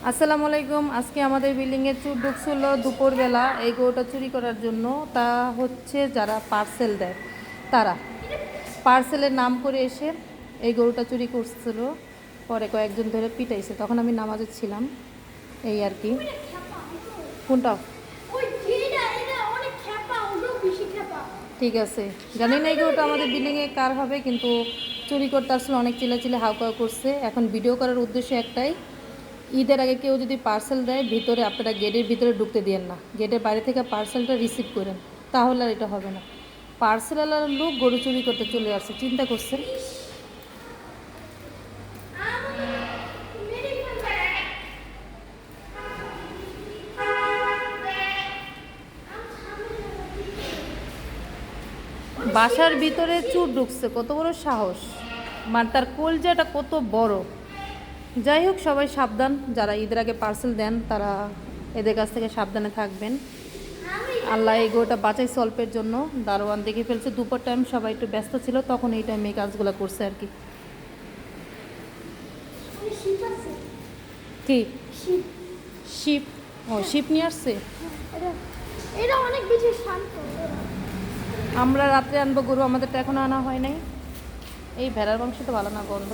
আসসালামু আলাইকুম। আজকে আমাদের বিল্ডিংয়ে চোর ঢুকছিল দুপুরবেলা এই গরুটা চুরি করার জন্য। তা হচ্ছে যারা পার্সেল দেয় তারা পার্সেলের নাম করে এসে এই গরুটা চুরি করছিল। পরে কয়েকজন ধরে পিটাইছে, তখন আমি নামাজে ছিলাম। এই আর কি। কোনটা? ঠিক আছে, জানি না এই গরুটা আমাদের বিল্ডিংয়ে কার হবে, কিন্তু চুরি করতে আসলে অনেক চিল্লাচিল্লি হাউকাউ করছে। এখন ভিডিও করার উদ্দেশ্য একটাই, ঈদের আগে কেউ যদি পার্সেল দেয় ভিতরে, আপনারা গেটের ভিতরে ঢুকতে দিয়েন না, গেটের বাইরে থেকে পার্সেলটা রিসিভ করেন, তাহলে আর এটা হবে না। পার্সেলওয়ালার লোক গরু চুরি করতে চলে আসছে, চিন্তা করছেন। বাসার ভিতরে চোর ঢুকছে, কত বড় সাহস! মানে তার কলজাটা কত বড়। যাই হোক, সবাই সাবধান, যারা ঈদের আগে পার্সেল দেন তারা এদের কাছ থেকে সাবধানে থাকবেন। আল্লাহ এই গরুটা বাঁচাইছে অল্পের জন্য। দারোয়ান দেখে ফেলছে, দুপুর টাইম সবাই একটু ব্যস্ত ছিল, তখন এই টাইমে এই কাজগুলো করছে আর কি। কি শিপ? ও, শিপ নিয়ে আসছে। এটা অনেক বেশি শান্ত। আমরা রাত্রে আনবো গরু, আমাদেরটা এখনো আনা হয় নাই। এই ভেড়ার মাংস তো ভালো না, গন্ধ।